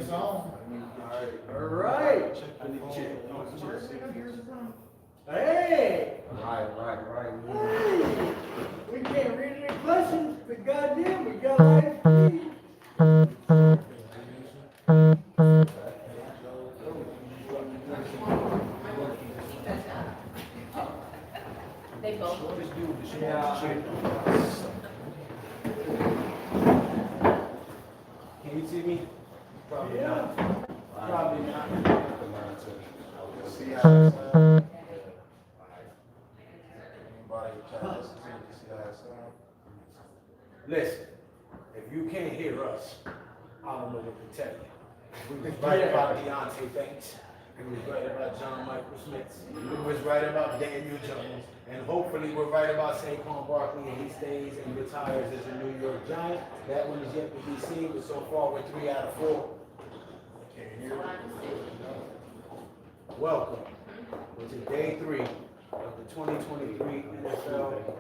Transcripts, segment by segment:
it's on. All right. Hey. Right. Hey. We can't read any questions, but goddamn, we got live feed. They both. Can you see me? Probably Yeah. not. Probably not. See how it's sound? Anybody try to listen to it, see how it sound? Listen, if you can't hear us, I don't know what to tell you. We was right about Deontay Banks. We was right about John Michael Smith. We was right about Daniel Jones. And hopefully we're right about Saquon Barkley and he stays and retires as a New York Giant. That one is yet to be seen, but so far we're 3 out of 4. Can't hear it? Welcome to day 3 of the 2023 NFL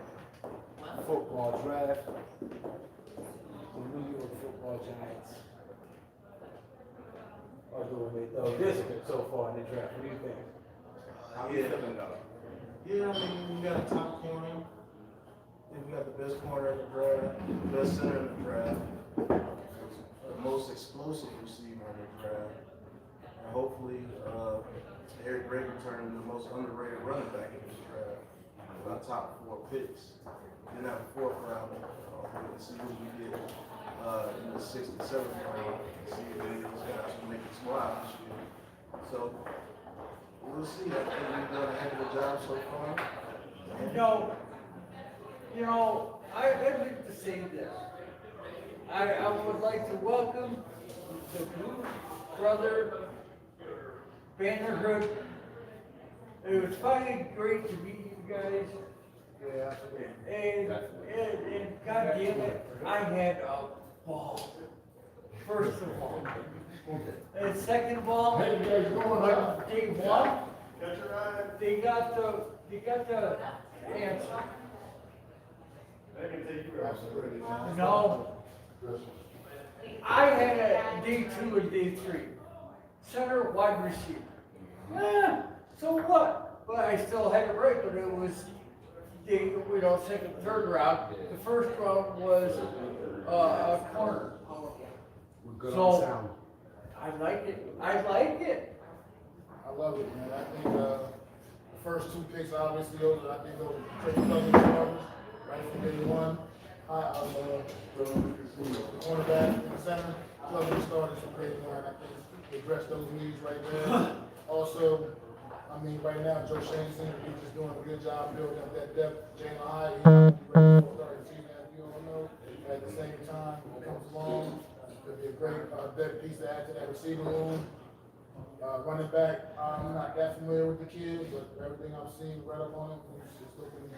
football draft. The New York Football Giants are doing this so far in the draft. What do you think? How are you feeling though? Yeah, I mean, we got a top corner. I think we got the best corner in the draft, the best center in the draft, the most explosive receiver in the draft, and hopefully, Eric Gray returned the most underrated running back in this draft. With our top 4 picks. Then have a 4th round. We can see who we get in the 6th and 7th round. See if any of these guys can make it squad this year. So we'll see. I think we've done a heck of a job so far. I'd like to say this. I would like to welcome the Blue Brother Bannerhood. It was finally great to meet you guys. Yeah. And God damn it, I had a ball. First of all. And second of all, Hey, you guys going, huh? day one, Got your eye? they got the answer. I can take you out. No, I had a day 2 and day 3. Center, wide receiver. So what? But I still had it right, but it was second, third round. The first round was a corner. We're good So, on sound. I like it. I like it. I love it, man. I think the first 2 picks, obviously, those I think those Trey Cousins starters, right from day 1. The cornerback in the center, Cousins starters from day 1. I think they address those needs right there. Also, I mean, right now, Joe Shane Sr. is just doing a good job building up that depth. Jalen Hyatt, he's not ready for starting season, as you all know. At the same time, when it comes along, it'll be a great depth piece to add to that receiving room. Running back, I'm not that familiar with the kid, but everything I've seen read up on him, he's looking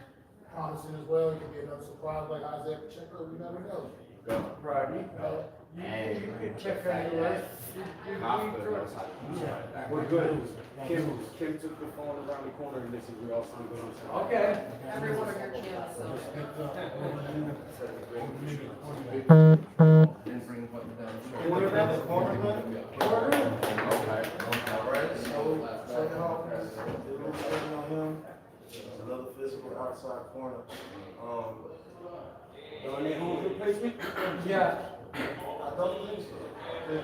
promising as well. He can be another surprise like Isaiah Pacheco. You never know. Right. You can check on the rest. We're good. Kim took the phone around the corner and this is we all sound good on sound. Okay. Every one of your kids. Cornerback, cornerback. Corner? Alright, so Trey Hawkins, they're really spending on him. Another physical outside corner. Darnay Holmes replacement? Yeah. I don't think so. I think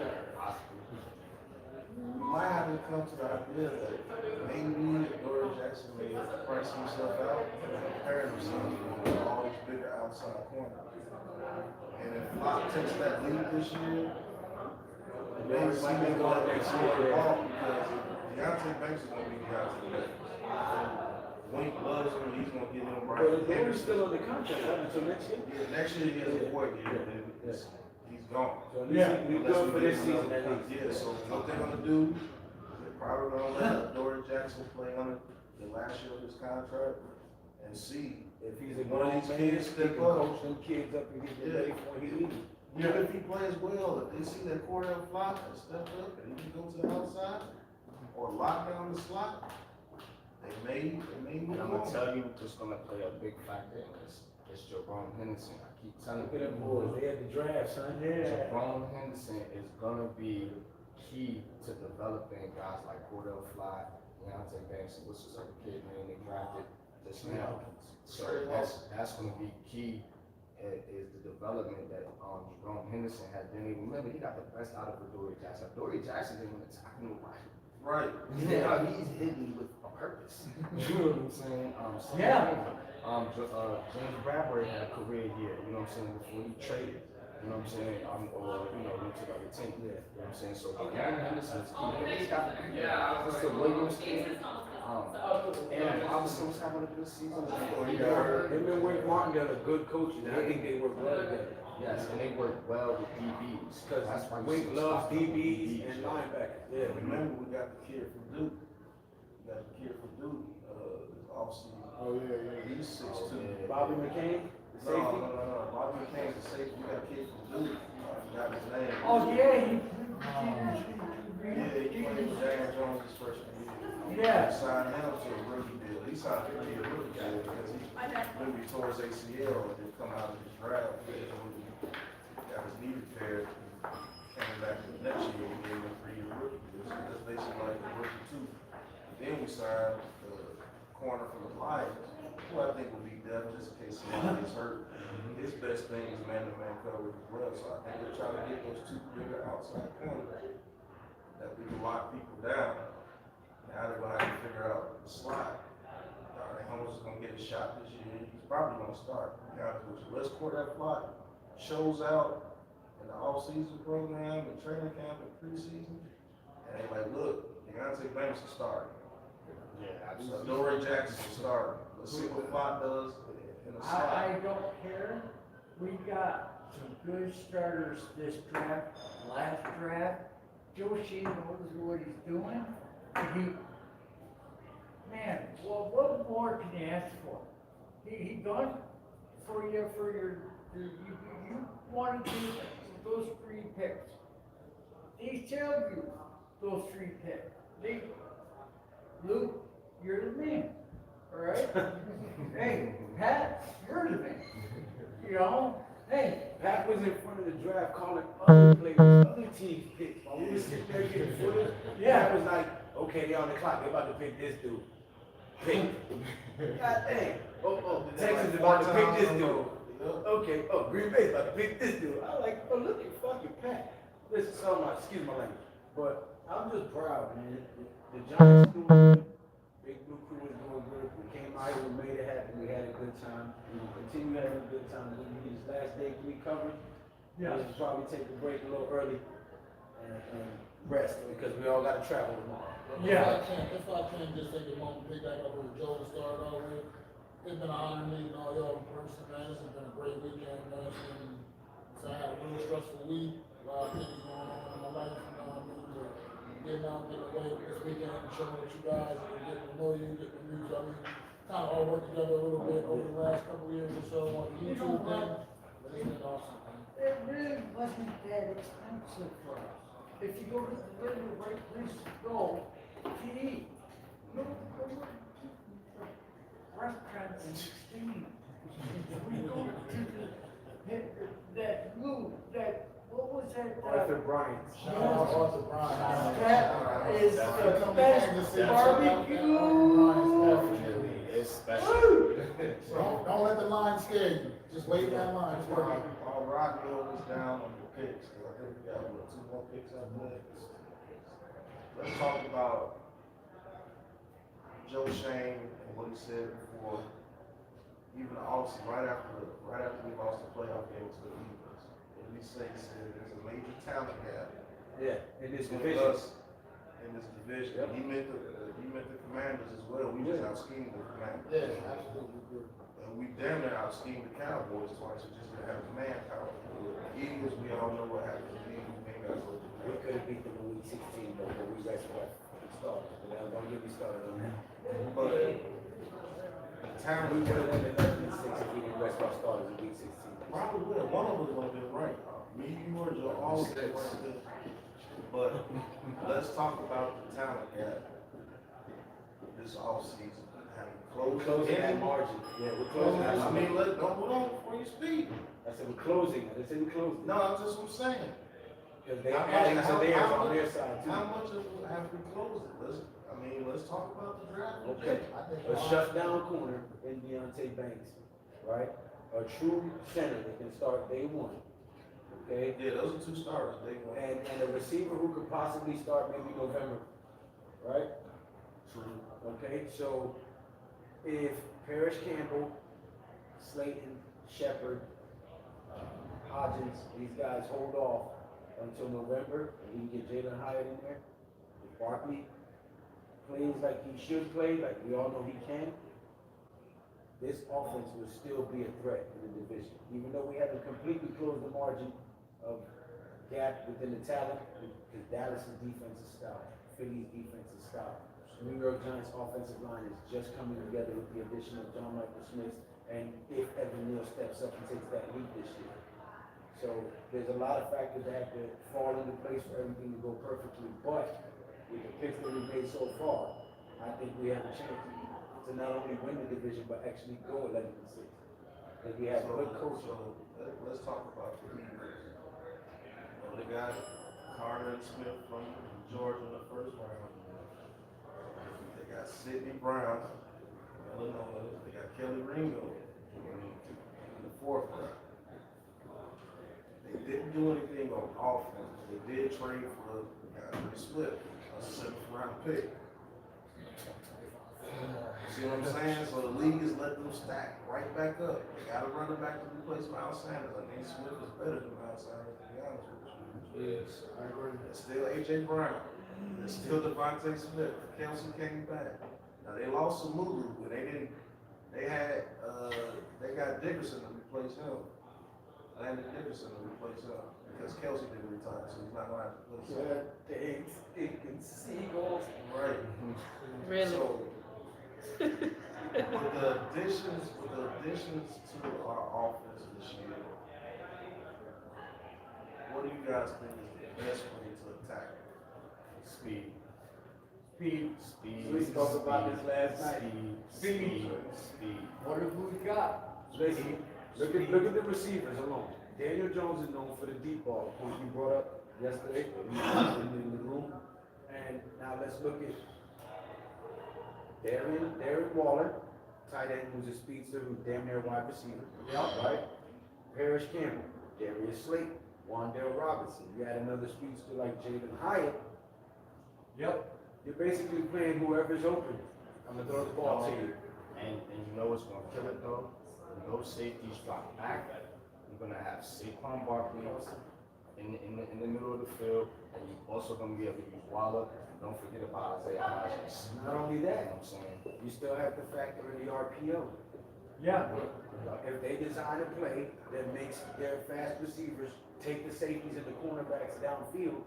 we might have to come to the idea that maybe Dory Jackson may price himself out and prepare himself for all these bigger outside corners. And if Locke takes that lead this year, maybe he may go out there and score the ball because Deontay Banks is going to be Deontay Banks. Wink loves him, he's going to get him right. But Henry's still under contract right, until next year. Yeah, next year he has a 4 year, then he's gone. So Yeah. we're good for this season at least. Yeah, so what they're gonna do, they're probably gonna let Dory Jackson play on the last year of his contract and see If he's a one of grown these man, kids he step can up. coach them kids up and get them ready for when he leaves. Even if he plays well, if they see that Cordell Flocka and step up and he can go to the outside or lock down the slot, they may move I'm gonna on. tell you what's gonna play a big factor in this. It's Jerome Henderson. I keep telling Look at them you. boys, they had the draft, son. Yeah. Jerome Henderson is gonna be key to developing guys like Cordell Fly, Deontay Banks, and what's this other kid name they drafted just now. So that's going to be key. Is the development that Jerome Henderson has been able. Remember, he got the best out of Adoree Jackson. Adoree Jackson didn't want to tackle nobody. Right. Yeah, he's hidden with a purpose. You know what I'm saying? James Bradbury had a career here. You know what I'm saying? Before he traded. You know what I'm saying? Or went to the other team. You know what I'm saying? So Jerome Henderson is key. He's got Mr. Williams kid. And Robinson was having a good season. Him and Wink Martin got a good coach, and I think they work well together. Yes, and they work well with DBs. Because That's why Wink loves DBs and linebackers. Yeah, remember we got the kid from Duke. We got the kid from Duke, this offseason. Oh, yeah. He's 6'2". Bobby McCain, the safety. No. Bobby McCain's the safety. We got a kid from Duke. I forgot his name. Oh, yeah, Yeah, he played with Daniel Jones' freshman year. Yeah. He signed him to a rookie deal. He signed him to a rookie deal because he maybe tore his ACL and then come out of his draft. Got his knee repaired. Came back the next year. We gave him a 3-year rookie deal. So that's basically like a rookie too. Then we signed the corner from the Lions, who I think will be depth just in case somebody gets hurt. His best thing is man-to-man coverage as well. So I think they're trying to get those two bigger outside corners that we can lock people down. Now they're gonna have to figure out the slot. Holmes is gonna get a shot this year. He's probably gonna start. To be honest with you, let's pour that plot. Shows out in the off-season program, and training camp, and preseason, and they like, look, Deontay Banks is starting. Yeah, Adoree Jackson is starting. Let's see what plot does in the slot. I don't care. We got some good starters this draft, last draft. Joe Shea knows what he's doing. Man, well, what more can you ask for? He done for you, you wanted to those 3 picks. They tell you those 3 picks. Luke, you're the man, all right? Hey, Pat, you're the man. You know, hey. Pat was in front of the draft calling other players, other teams' picks. While we were sitting there getting footage, Pat was like, okay, they're on the clock. They're about to pick this dude. Pick. God dang. Texas is about to pick this dude. Okay, Green Bay's about to pick this dude. I like, look at fucking Pat. Listen, excuse my language, but I'm just proud, man. The Giants doing good. Big Blue Crew is doing good. We came out here, we made it happen. We had a good time. We will continue having a good time. We're gonna use last day recovery. Yeah. We'll probably take a break a little early and rest because we all got to travel tomorrow. Yeah. If I can just take a moment to pick back up where Joe started out with. It's been an honor meeting all y'all in person, man. This has been a great weekend, man. I had a really stressful week. A lot of things going on in my life, you know what I mean? But getting out, getting away this weekend and showing with you guys and getting to know you, getting to meet you. I mean, kind of all worked together a little bit over the last couple of years or so on the YouTube thing. But it's been awesome, man. It really wasn't that expensive for us. If you go to the right place to go to eat, restaurants in 16. We go to what was that? Arthur Bryant. Shout out to Arthur Bryant. That is the best barbecue. It's special. Don't let the line scare you. Just wait in that line. It's working. I'll rock those down on the picks, because I think we got 2 more picks up there. Let's talk about Joe Shane and what he said before, even the offseason, right after we lost the playoff game to the Eagles. What he said there's a major talent gap. Yeah, in this between division. us in this division. Yep. He meant the Commanders as well. We just out-schemed the Commanders. Yeah, absolutely good. And we damn near out-schemed the Cowboys twice. We just didn't have the manpower. The Eagles, we all know what happened. The Eagles ain't got so We could have beat them in week 16, but we rested what started. But don't get me started on that. But the time We we would would have have won the 11 6 if we didn't rest our starters in week 16. probably would have. One of us would have been right. Me, you, or Joe, all of them were good. But let's talk about the talent gap this offseason. We're closing that margin. Yeah, we're closing that I mean, margin. don't hold on before you speak. I said we're closing. I didn't say we're closing. No, that's just what I'm saying. Because they're adding to theirs on their side too. How much of it have we closed it? Let's talk about the draft. Okay, a shutdown corner in Deontay Banks, right? A true center that can start day one, okay? Yeah, those are two starters, they won. And a receiver who could possibly start maybe November, right? True. Okay, so if Parrish Campbell, Slayton, Shepard, Hodgins, these guys hold off until November, and we can get Jalen Hyatt in there, if Barkley plays like he should play, like we all know he can, this offense will still be a threat in the division. Even though we haven't completely closed the margin of gap within the talent, because Dallas' defense is stout, Philly's defense is stout. New York Giants' offensive line is just coming together with the addition of John Michael Smith, and if Evan Neal steps up and takes that lead this year. So there's a lot of factors that have to fall into place for everything to go perfectly, but with the picks that we've made so far, I think we have a chance to not only win the division, but actually go 11-6. Because we have good coaching. So let's talk about the Eagles. They got Carter and Smith from Georgia in the first round. They got Sidney Brown from Illinois. They got Kelly Ringo in the fourth round. They didn't do anything on offense. They did trade for Smith, a seventh round pick. See what I'm saying? So the league is letting them stack right back up. They got a running back to replace Miles Sanders. I think Smith is better than Miles Sanders, to be honest with you. Yes, I agree. There's still A.J. Brown. There's still Devontae Smith. Kelsey came back. Now they lost Samulu, but they got Dickerson to replace him. Landon Dickerson to replace him. Because Kelsey didn't retire, so he's not gonna have to play. They stinking seagulls. Right. Really? So, with the additions to our offense this year, what do you guys think is the best way to attack it? Speed. Speed. Speed. We spoke about this last night. Speed. Speed. What have we got? Listen, look at the receivers alone. Daniel Jones is known for the deep ball, which we brought up yesterday in the room. And now let's look at Darren Waller, tight end, who's a speedster, who's damn near wide receiver. Yep. Right? Parrish Campbell, Darius Slayton, Wandale Robinson. You add another speedster like Jalen Hyatt. Yep. You're basically playing whoever's open. I'm gonna throw the ball to you. And you know what's gonna kill it though? When those safeties drop back, you're gonna have Saquon Barkley in the middle of the field, and you're also gonna be able to use Waller. Don't forget about Isaiah Hodgins. Not only You know that, what I'm saying? you still have to factor in the RPO. Yeah. If they design a play that makes their fast receivers take the safeties and the cornerbacks downfield,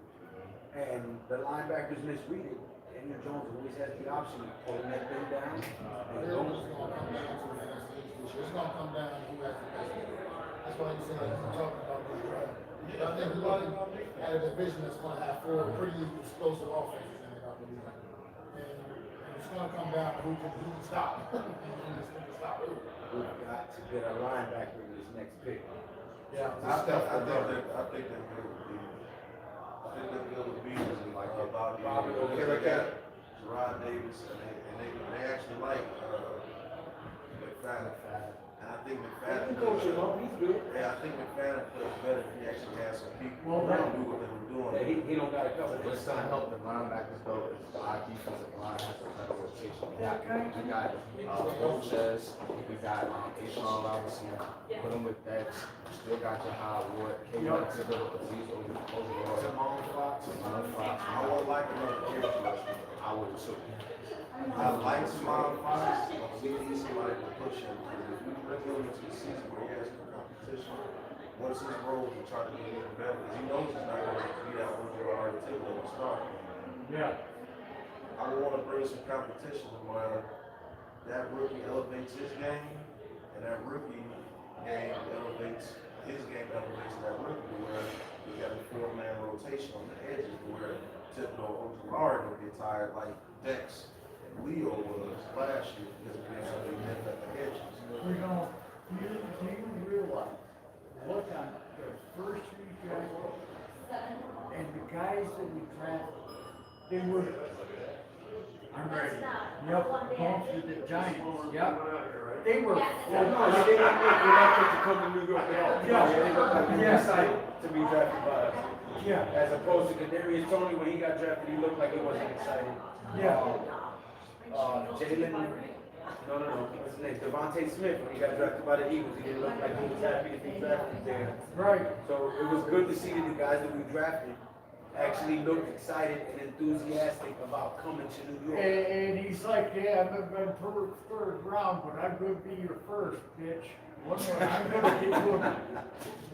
and the linebackers misread it, Daniel Jones always has the option of pulling that thing down and It's going. gonna come down to the next stage this year. It's gonna come down to who has the best player. That's why you said we're talking about this draft. I think we're looking at a division that's gonna have four pretty explosive offenses in it, I believe. And it's gonna come down to who can stop. Who can stop who. We've got to get a linebacker in this next pick. Yeah. I think they're good with beaters. I think they're good with beaters and like Bobby Okereke. They got Gerard Davis and they actually like McFadden. And I think McFadden. Coach him up, he's good. Yeah, I think McFadden plays better if he actually has some people Well, who can do what they were Yeah, doing. he don't got a couple. What's gonna help the linebackers though is our defensive line has a better rotation. We got Roches, we got Ashawn Robinson, put him with Dex, still got your Howard Ward, Kayvon Thibodeau, Aziz Ojulari, Simone Fox. I would like another carry rush. I would too. I like Simon Fox, but we need somebody to push him. If we bring him into the season where he has no competition, what's his role to try to get even better? Because he knows he's not going to beat out Ojulari Thibodeau to start. Yeah. I want to bring some competition where that rookie elevates his game, and that rookie game elevates his game, elevates that rookie, where we got a four-man rotation on the edges, where Thibodeau Ojulari will get tired like Dex and Leo was last year because we had somebody depth at the edges. You know, you realize, look on the first 3 drafts, guys that we drafted, they were. I'm ready. Yep, going through the Giants. Yep. They were. No, they didn't look elected to come to New York at all. Yeah. They looked like they were Yeah. excited to be drafted by us. Yeah. As opposed to Kadarius Toney, when he got drafted, he looked like he wasn't excited. Yeah. Jalen, no, what's his name? Devontae Smith, when he got drafted by the Eagles, he didn't look like he was happy to be drafted there. Right. So it was good to see that the guys that we drafted actually looked excited and enthusiastic about coming to New York. And he's like, yeah, I've been third round, but I'm gonna be your first, bitch. I'm gonna get you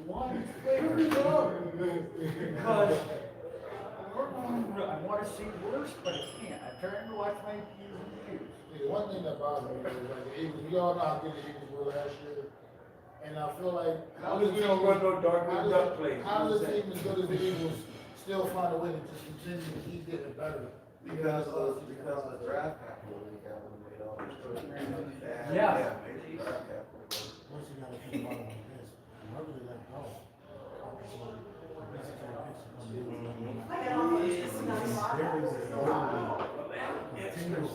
one third round. Because I wanna see worse, but I can't. I'm trying to watch my P's and Q's. Yeah, one thing that bothers me is like the Eagles, we all know how good the Eagles were last year. And I feel like. How does we don't run no dark how duck does- plays? How does a team as good as the Eagles still find a way to just continue to keep getting better? Because of the draft capital they got when they made all these choices. Yeah. Major draft capital. Once you gotta think about it like this, whoever they let go,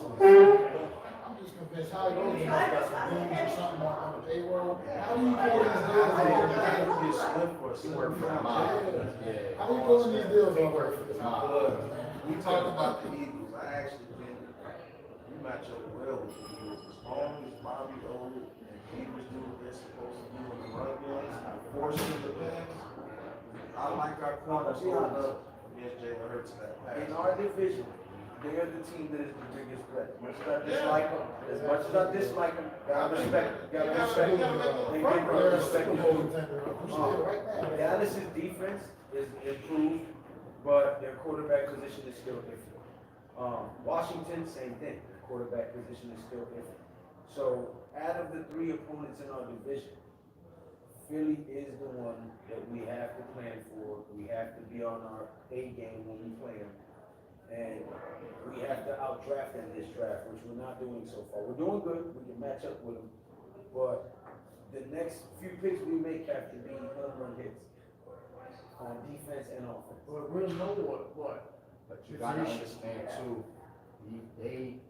I'm just convinced how you got some games or something on the payroll. How do you pull these deals I off? think it's slim for a slim for a mile. How do you pulling these deals off? Look, we talked about the Eagles. I actually think you match up well with the Eagles. As long as Bobby O and Peters do what they're supposed to do in the run games, forcing the pass. I like our corners holding up against Jalen Hurts in that pass. In our division, they are the team that is the biggest threat. As much as I dislike them, gotta respect, they get respect. Right now. Dallas's defense is improved, but their quarterback position is still iffy. Washington, same thing. Their quarterback position is still iffy. So, out of the three opponents in our division, Philly is the one that we have to plan for. We have to be on our A game when we play them. And we have to outdraft them this draft, which we're not doing so far. We're doing good. We can match up with them. But the next few picks we make have to be home run hits on defense and offense. But we'll know what. But you gotta understand too, they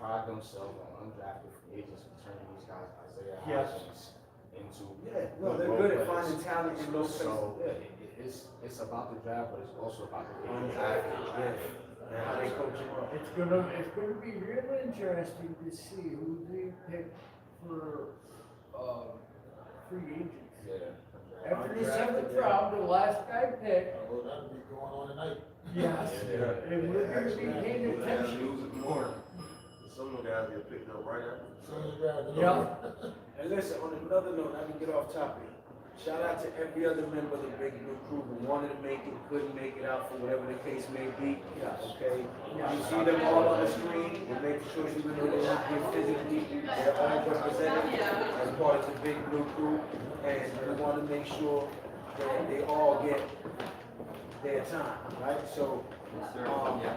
pride themselves on undrafted free agents and turning these guys, Isaiah Yes. Hodgins, into. Yeah, no, they're good at finding talent in those places. So, Yeah. it's about the draft, but it's also about the game. And how they coach them up. It's gonna be real interesting to see who they pick for, free agents. Yeah. After the seventh round, the last guy picked, Oh, that'll be going on tonight. yes, and we're gonna be paying attention. News in the morning. Some of the guys get picked up right after. Soon as you grab the Yeah. And listen, on another note, not to get off topic, shout out to every other member of the Big Blue Crew who wanted to make it, couldn't make it out for whatever the case may be. Okay? You see them all on the screen, we're making sure even though they're not here physically, they're all represented as part of the Big Blue Crew. And we want to make sure that they all get their time, right? So,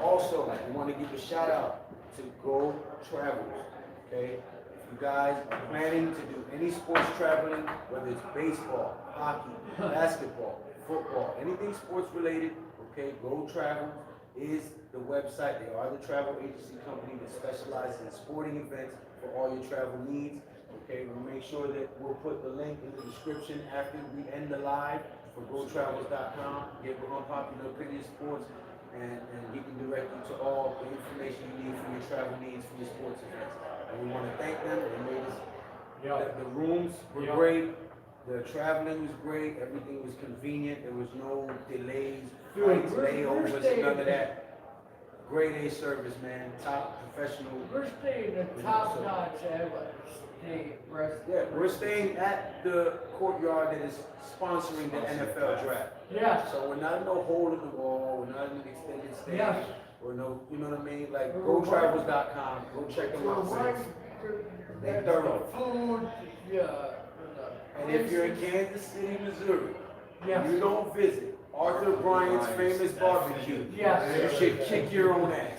also, we want to give a shout out to Go Travelers, okay? If you guys are planning to do any sports traveling, whether it's baseball, hockey, basketball, football, anything sports related, okay, Go Travel is the website. They are the travel agency company that specializes in sporting events for all your travel needs. Okay, we'll make sure that we'll put the link in the description after we end the live for GoTravels.com. Get with Unpopular Opinion Sports, and he can direct you to all the information you need for your travel needs for your sports events. And we want to thank them. They made us. The rooms were great. The traveling was great. Everything was convenient. There was no delays, flights, layovers, none of that. Great A service, man. Top professional. We're staying in top notch stay rest. Yeah, we're staying at the courtyard that is sponsoring the NFL draft. Yeah. So we're not in no hole in the wall. We're not in an extended stay. Yeah. Or no, you know what I mean? Like, GoTravels.com. Go check them out. man. They're thorough. Food, yeah. And if you're in Kansas City, Missouri, Yes. you don't visit Arthur Bryant's famous barbecue. Yes. You should kick your own ass.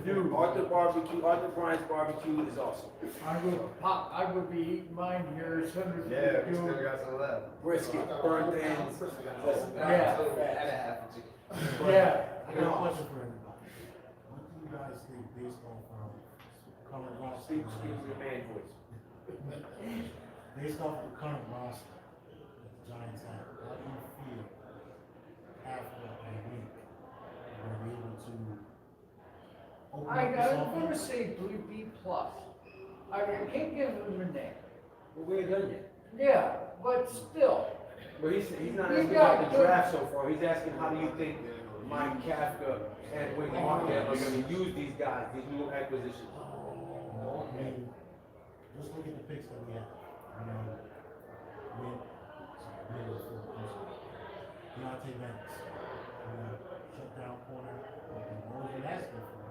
Dude, Arthur Bryant's barbecue is awesome. I would be eating mine here as soon as Yeah, we we still do. got some left. Brisket, burnt ends. Listen, Yeah. I had a half a Yeah. I got a question for everybody. What do you guys think based on current roster? Speak your man voice. Based off the current roster that the Giants have, how do you feel after a week we're able to open up this I'm gonna offense? say 3B plus. I can't give him a name. Well, we ain't done yet. Yeah, but still, But he's not We asking got about the good- draft so far. He's asking how do you think Mike Kafka and Wayne Marquette are going to use these guys, these new acquisitions? No, I mean, just look at the picks that we have. You know, Deontay Banks, shut down corner, what was you asking for?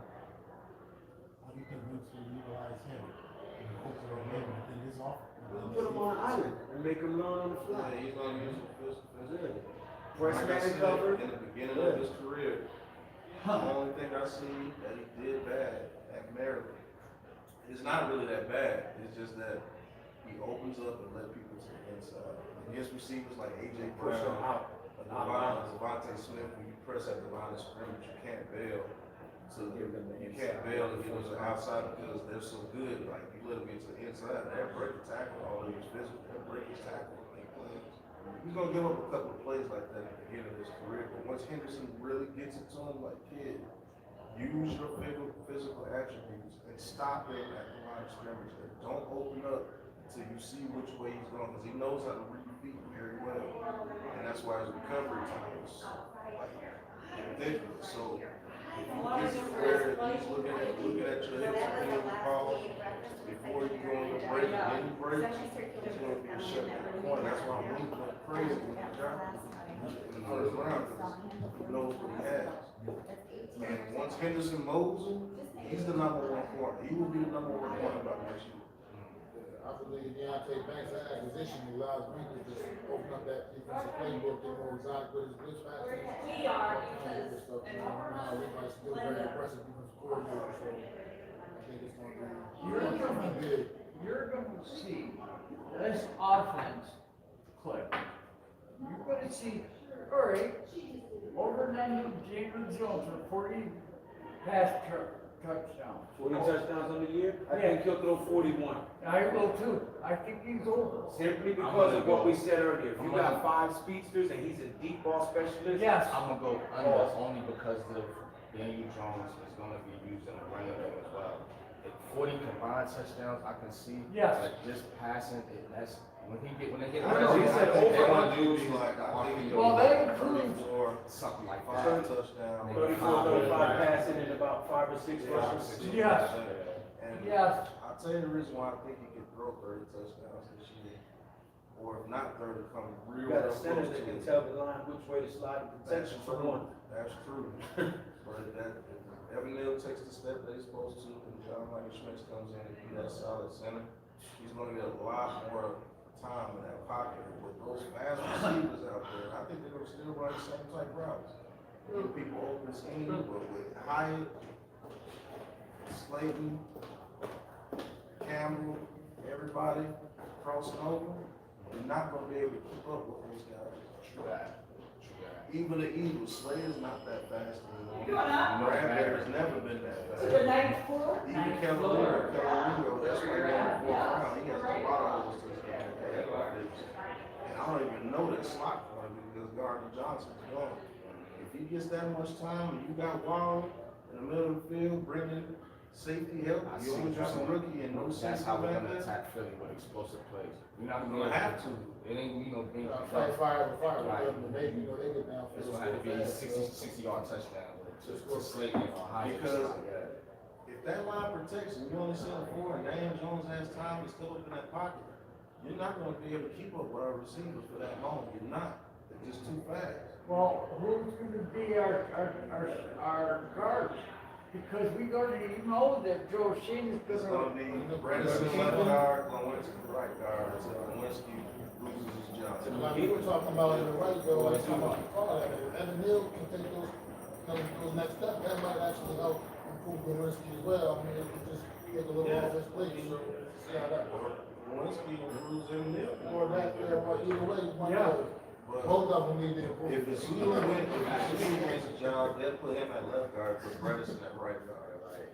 How do you think Wentz will utilize him? And incorporate him within his offense? Put him on an island and make him learn on the Yeah, fly. he's gonna use it for his Press Like I man said, cover. in the beginning of his career, the only thing I see that he did bad at Maryland, it's not really that bad, it's just that he opens up and let people to the inside. Against receivers like A.J. Push him Brown, out. Devontae Smith, when you press at the line of scrimmage, you can't bail. So Give them the you inside. can't bail to get them outside because they're so good, like you let them get to the inside, they'll break the tackle, although he's physical, they'll break his tackle when he plays. He's gonna give up a couple of plays like that at the beginning of his career, but once Henderson really gets it to him, like, kid, use your physical attributes and stop him at the line of scrimmage. And don't open up until you see which way he's going, because he knows how to read your feet very well. And that's why his recovery time is like ridiculous. So if you get to where he's looking at your hips and feeling the ball before you go on the break, and then you break, it's going to be a shutdown corner. That's why I'm went crazy when he dropped in the first round, because he knows what he has. And once Henderson molds him, he's the number one corner. He will be the number one cornerback next year. I believe Deontay Banks, that acquisition allows me to just open up that defensive playbook, get more exotic with his blitz patterns. We are, because. Stuff, you know, now we might still very impressive defensive coordinator, so I think it's going to be big. you're gonna see this offense click. You're gonna see, all right, over 90 Daniel Jones for 40 touchdowns. 40 touchdowns on the year? I think he'll throw 41. I will too. I think he's over. Simply because of what we said earlier. If you got 5 speedsters and he's a deep ball specialist, Yes. I'm gonna go under only because of Daniel Jones is gonna be used in the running game as well. If 40 combined touchdowns, I can see. Yes. Like just passing, that's when they get I know, he said they over want to 100. use Like, I think he'll Well, be they like improved. 34, something like 5 that. touchdowns. 34, 35 passing and about 5 or 6 rushes. Yes. And Yes. I'll tell you the reason why I think he could throw 30 touchdowns this year. Or if not 30, come real You got a close center to that can it. tell the line which way to slide the That's protection for true. one. That's true. But that, if Evan Neal takes the step that he's supposed to, and John Michael Schmitz comes in and be that solid center, he's gonna get a lot more time in that pocket. With those fast receivers out there, I think they're gonna still run the same type routes. Give people open scheme, but with Hyatt, Slayton, Campbell, everybody crossing over, you're not gonna be able to keep up with those guys. True that. True that. Even the Eagles, Slater's not that fast anymore. You going up? Bradbury's never been that fast. The ninth floor? Even Cavalier, that's why they're in the fourth round, he has a lot of those touchdowns. And I don't even know that slot for him because Gardner Johnson's gone. If he gets that much time and you got Wall in the middle of the field, bringing safety help, I you see only what just a you're saying. rookie and no That's safety how we're back gonna there. attack Philly with explosive plays. We're not We're gonna have to. It ain't, being Fight fire with fire, Right. with them, and they, they get down. It's gonna have to be a 60-yard touchdown to Slayton or Hyatt. Because if that line protects and you only send 4 and Dan Jones has time to still open that pocket, you're not gonna be able to keep up with our receivers for that long. You're not. They're just too fast. Well, who's gonna be our guards? Because we already know that Joe Shane is It's gonna. gonna be Bredesen left guard, Lewinsky right guard, so Lewinsky loses his job. Like we were talking about in the right though, like talking about the call that, if Evan Neal can take those next steps, that might actually help improve Lewinsky as well. I mean, it could just take a little off his plate, so see how that works. Lewinsky improves every nil. Or that, either way, one Yeah. way. Both of them need to improve. If it's either way, if it's either guard, they'll put him at left guard, put Bredesen at right guard, right?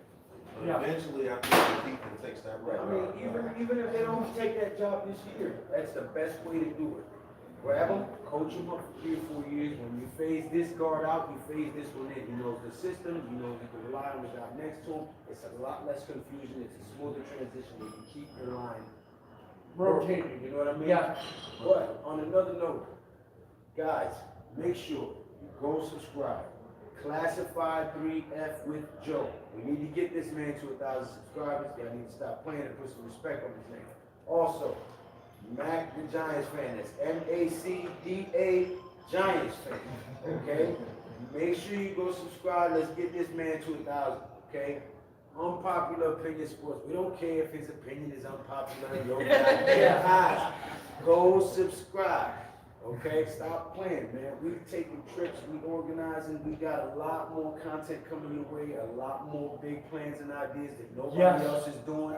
But Yeah. eventually, I think the defense takes that right I mean, guard. even if they don't take that job this year, that's the best way to do it. Grab them, coach them up for 3 or 4 years. When you phase this guard out, you phase this one in. He knows the system, he knows he can rely on the guy next to him. It's a lot less confusion, it's a smoother transition. You can keep your line rotating, you know what I mean? Yeah. But on another note, guys, make sure you go subscribe. Classified 3F with Joe. We need to get this man to 1,000 subscribers. Y'all need to stop playing and put some respect on his name. Also, Mac the Giants fan. That's MACDA Giants fan. Okay? Make sure you go subscribe. Let's get this man to 1,000. Okay? Unpopular opinion sports. We don't care if his opinion is unpopular in your goddamn eyes. Go subscribe. Okay? Stop playing, man. We taking trips, we organizing, we got a lot more content coming your way, a lot more big plans and ideas that nobody Yes. else is doing.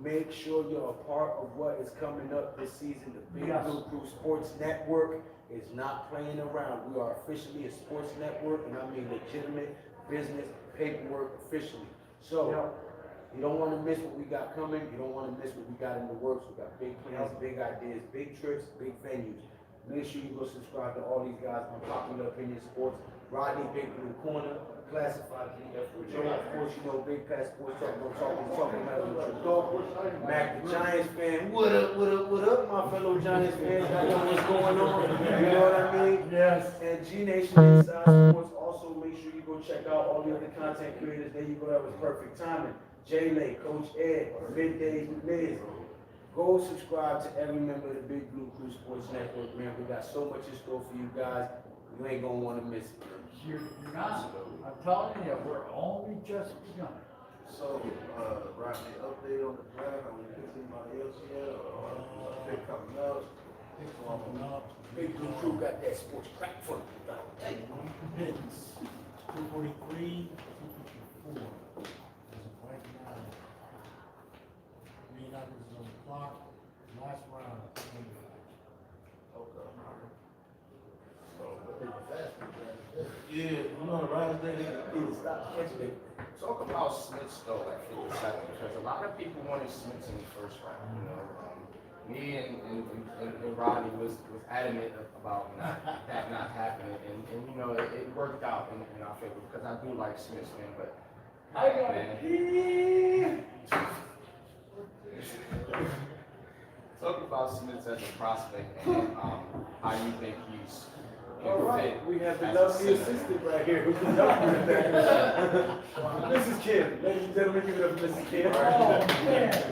Make sure you're a part of what is coming up this season. The Big Yes. Blue Crew Sports Network is not playing around. We are officially a sports network, and I mean legitimate business paperwork officially. So, Yeah. you don't want to miss what we got coming. You don't want to miss what we got in the works. We got big plans, big ideas, big trips, big venues. Make sure you go subscribe to all these guys on Popular Opinion Sports. Rodney Big Blue Corner, Classified 3F with Joe. Of course, you know Big Pass Sports Talk, no talking about what you talk. Mac the Giants fan, what up, my fellow Giants fans? I know what's going on. You know what I mean? Yes. And G Nation Inside Sports. Also, make sure you go check out all the other content creators. There you go. That was perfect timing. Jay Lay, Coach Ed, Middays with Liz. Go subscribe to every member of the Big Blue Crew Sports Network, man. We got so much in store for you guys. You ain't gonna want to miss it. You're not. I'm telling you, we're only just begun. So, Rodney, update on the draft, have we picked anybody else yet, or pick coming up? Big Blue Crew got that sports crack for you. Bids, 243, 254. As of right now. $3 is on the clock, last round, 25. Okay. Yeah. Yeah, you know, right, they Need to stop catching it. Talk about Smiths though, like 57, because a lot of people wanted Smiths in the first round, you know. Me and Rodney was adamant about that not happening, and you know, it worked out in our favor, because I do like Smiths, man, but. I got it. Talk about Smiths as a prospect and how you think he's All right, fit we have the as a lovely center. assistant right here who can help you with that. Mrs. Kim, ladies and gentlemen, give it up for Mrs. Kim. Oh, man.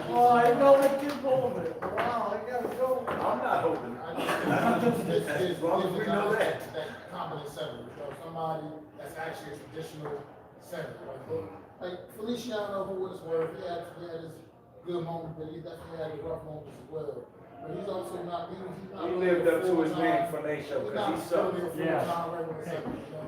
Oh, I know I can hold it. Wow, I gotta go. I'm not holding it. As long as we know that. That competent center, you know, somebody that's actually a traditional center. Like Feliciano, for what it's worth, he had his good moments, but he definitely had his rough moments as well. But he's also not, he's not. He really lived up to his full-time- name for Nation he's because he not sucked. really a Yeah. full-time regular center, you know.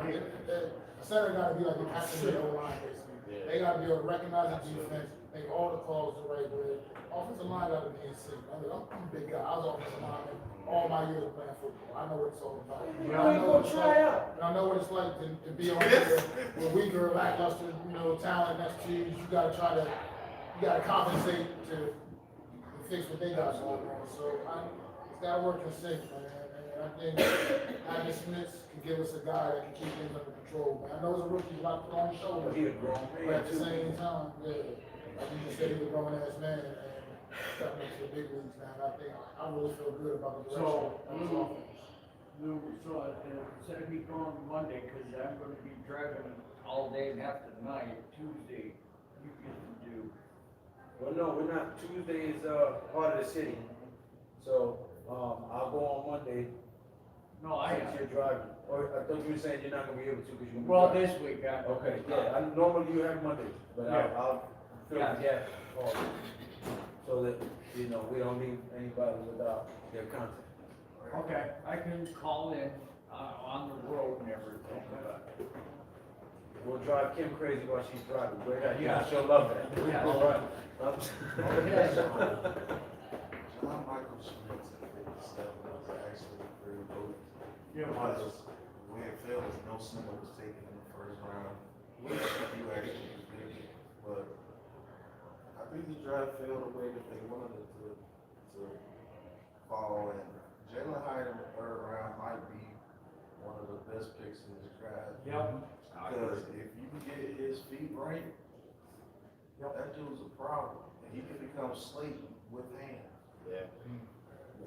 The center gotta be like the captain of the O-line, basically. They gotta be able to recognize the defense, make all the calls the right way. Offensive line gotta be in sync. I'm a big guy, I was offensive lineman all my years of playing football. I know what it's all about. You know, you gonna try out. And I know what it's like to be on there with weaker, lackluster, you know, talent next to you. You gotta compensate to fix what they got going on. So it's gotta work in sync, man. And I think Aggie Smith can give us a guy that can keep things under control. Man, I know it's a rookie, a lot to put on his But shoulders. he a grown But man at the too. same time, yeah, like you just said, he's a grown ass man and stepping into the big leagues now. And I think I really feel good about the direction of his offense. Instead of me going Monday, because I'm gonna be driving all day and half the night, Tuesday, you get to do. Well, no, we're not. Tuesday is part of the city. So I'll go on Monday No, I, since you're driving. Or I thought you were saying you're not gonna be able to because you're well, gonna be this week, I. driving. Okay, yeah. Normally you have Mondays, but Yeah. I'll fill Yeah. the gap for you, so that we don't leave anybody without their content. Okay, I can call in, on the road and everything, but. We'll drive Kim crazy while she's driving. Great idea. Yeah. She'll love that. Yeah. All right. John Michael Schmitz at 57 was actually very voted. Yeah, Because we way it fell is no center was taken in the first round. Which you actually predicted, but I think the draft fell the way that they wanted it to fall, and Jalen Hyde in the third round might be one of the best picks in this draft. Yep. Because if you can get his feet right, that dude's a problem, and he can become Slayton with hands. Yeah.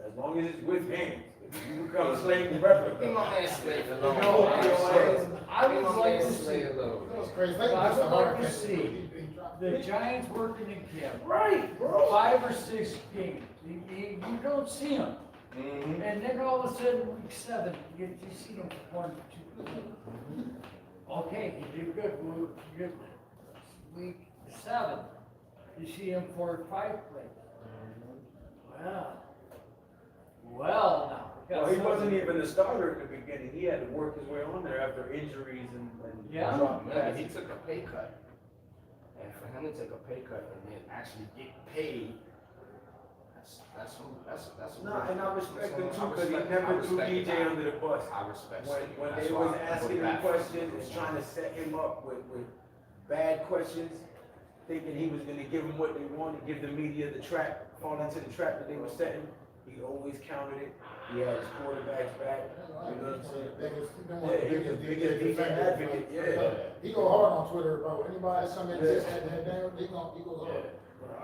As long as it's with hands. If you become a slave and replica. Leave my man Slade alone. No, I Leave would my like man to Slade see, alone. That was crazy. I would like to see the Giants working in camp. Right, bro. 5 or 6 games. You don't see them. And then all of a sudden, week 7, you see them for 1 or 2. Okay, he did good. Week 7, you see him for 5 plays. Wow. Well, now. Well, he wasn't even a starter at the beginning. He had to work his way on there after injuries and Yeah. drop Man, he passes. took a pay cut. And for him to take a pay cut and then actually get paid, that's who. No, and I respect him too, I because he respect- never I threw respect DJ that. under the bus. I respect When, Slade. when That's they why was I put asking him that- questions and trying to set him up with bad questions, thinking he was gonna give them what they wanted, give the media the trap, fall into the trap that they were setting, he always countered it. He had his quarterbacks back, you know what I'm saying? Yeah, he was the biggest DJ advocate, yeah. He go hard on Twitter, bro. Anybody come in this head down, he goes hard. I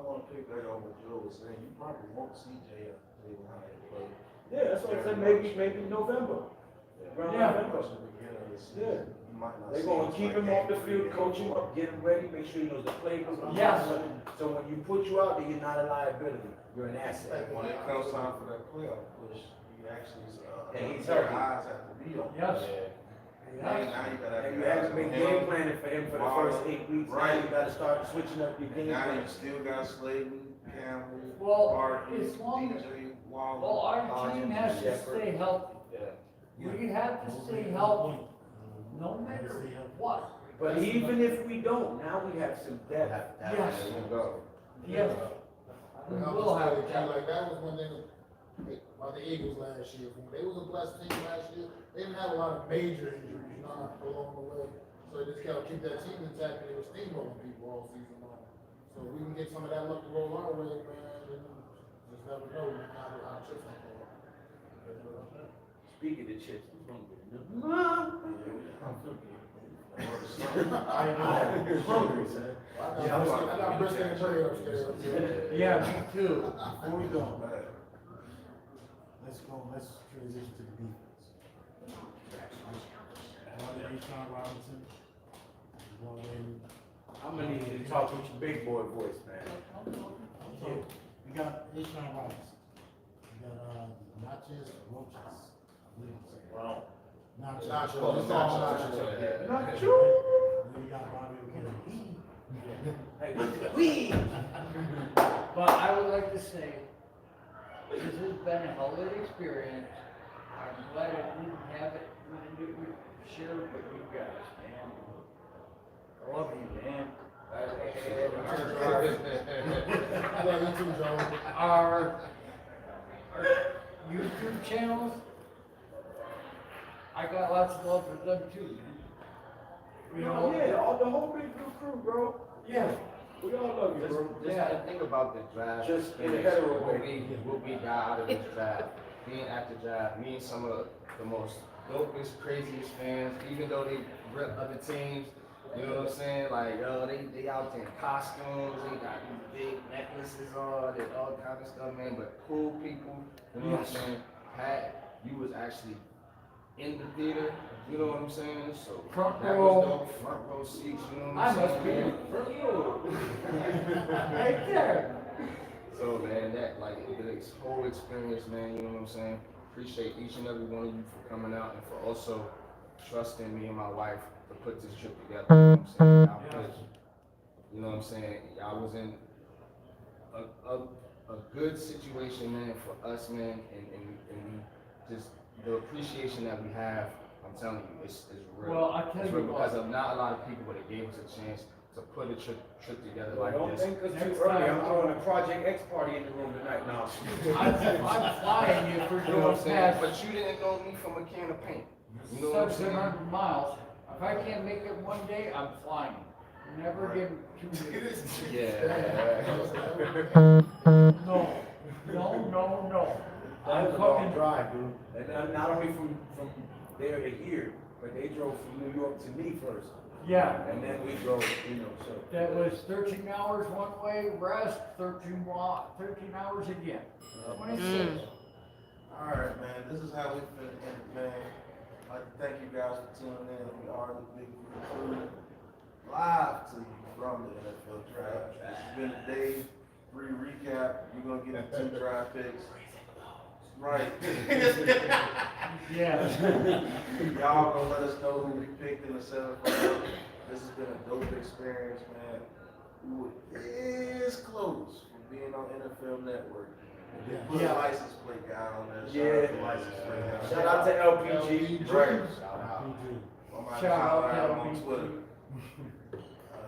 want to pick that over what Joe was saying. You probably won't see Jalen Hyde play. Yeah, that's what I said, maybe November. Around Yeah. November. Towards the beginning of the season. Yeah. You might not They're see gonna him keep like him off the that. field, coach him up, get him ready, make sure he knows the playbook. Yes. So when you put you out there, you're not a liability, you're an asset. Like, when it comes time for that playoff push, he actually, And he's their healthy. eyes have to be on. Yes. Now you gotta have And you your eyes haven't been on game him. planning for him for the first 8 weeks, now Right. you gotta start switching up your game Now plan. you still got Slayton, Campbell, Well, Barkley, as long as- DJ Waller. Well, our team Hodgins, has to Shepard. stay healthy. Yeah. We have to stay healthy, no matter what. But even if we don't, now we have some depth. Yes. There you go. Yes. We will have that. Like, that was one thing about the Eagles last year. They was a blessed team last year. They didn't have a lot of major injuries, you know, along the way. So they just gotta keep that team intact, and they were steamrolling people all season long. So if we can get some of that luck to roll our way, man, then just never know how chips can fall. Speaking of chips, I'm hungry. Hungry, son. I got brisket and bread upstairs. Yeah, me too. Before we go, let's transition to the defense. Sean Robinson, going in. I'm gonna need you to talk with your big boy voice, man. So, we got Sean Robinson. We got, Natchez Roches. I believe I'm saying. Wow. Natchez. Nacho, let's talk about Nacho. Then we got Bobby O'Kennedy. Hey, look at we. But I would like to say, this has been a hell of an experience. I'm glad I didn't have it, share it with you guys, man. I love you, man. I love you too, Joe. Our YouTube channels, I got lots of love for them too, man. You Oh, know? yeah, all the whole big blue crew, bro. Yeah. We all love you, bro. Just the thing about the draft. Just in a is hetero what way. we got out of this draft. Being at the draft, meeting some of the most dopest, craziest fans, even though they rep other teams. You know what I'm saying? Like, they out there in costumes, they got these big necklaces on, and all kind of stuff, man. But cool people, you know what I'm saying? Pat, you was actually in the theater, you know what I'm saying? So Front that row. was dope. Front row seats, you know what I I'm saying? must be in front row. Right there. So man, that like this whole experience, man, you know what I'm saying? Appreciate each and every one of you for coming out and for also trusting me and my wife to put this trip together. You know what I'm saying? Y'all put, you know what I'm saying? Y'all was in a good situation, man, for us, man, and just the appreciation that we have, I'm telling you, it's real. Well, I tell It's you real because what. of not a lot of people would have gave us a chance to put a trip together Well, like don't this. think us too Next early. time. I'm throwing a Project X party in the room tonight now. I'm flying you for You know what I'm doing saying? past. But you didn't know me from a can of paint. You know what I'm saying? 700 miles. If I can't make it one day, I'm flying. Never give it 2 days. Yeah. No, no. That was I'm a long fucking, drive, dude. And not only from there to here, but they drove from New York to me first. yeah. And then we drove, you know, so. That was 13 hours one way, rest, 13 hours again. 26. All right, man, this is how we finna end it, man. I'd like to thank you guys for tuning in. We are the Big Crew live to you from the NFL draft. This has been a day 3 recap. You're gonna get the 2 draft picks. Right. Yeah. Y'all gonna let us know who we picked in the 7th round. This has been a dope experience, man. We were this close from being on NFL Network. They put a license plate guy on there. Shout out to license plate guy. Shout out to LPG. Right. PG. I'm about to Shout out holler to at him on LPG. Twitter.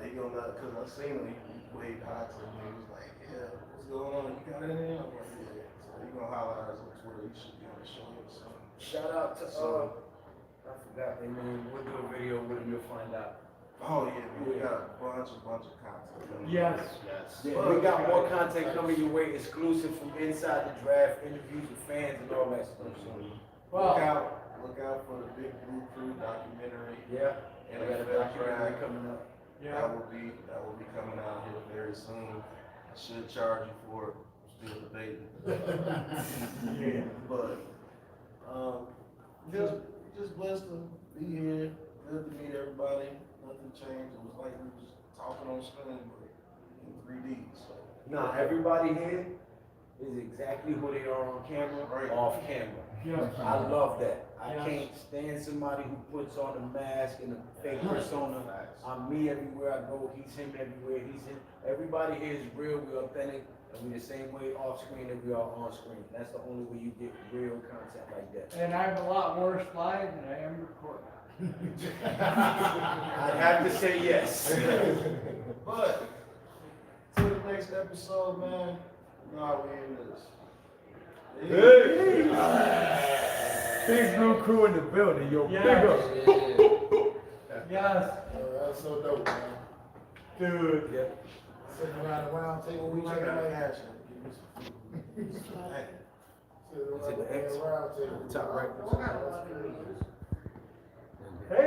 He gonna let, cause I seen him, he waved hi to me, he was like, yeah, what's going on, you got anything? I'm like, yeah, so he gonna holler at us on Twitter, he should be on the show or something. Shout out to, I forgot their name. We'll do a video with them, you'll find out. Oh yeah, man, we got a bunch of content coming. Yes. Yeah, we got more content coming your way, exclusive from inside the draft, interviews with fans and all that stuff. So, Well, Look out for the Big Blue Crew documentary. yeah, and we got a NFL documentary draft. coming up. yeah. That will be coming out here very soon. I should charge you for it, I'm still debating. Yeah. But, just blessed to be here, good to meet everybody, nothing changed, it was like we was talking on screen, but in 3D, so. Nah, everybody here is exactly who they are on camera, Right. off camera. Yeah. I love that. I Yeah. can't stand somebody who puts on a mask and a fake persona. I'm me everywhere I go, he's him everywhere, he's him. Everybody here is real, we're authentic, and we're the same way off screen that we are on screen. That's the only way you get real content like that. And I'm a lot worse live than I am recording. I'd have to say yes. But, till the next episode, man, you know how we end this. Big Blue Crew in the building, yo. Yeah. Yes, That's so dope, man. dude. Yep. Sitting around the round table, we Check checking out like cash app, give me some food. Hey. Sitting Is it the around X? the round table. Top right. Hey.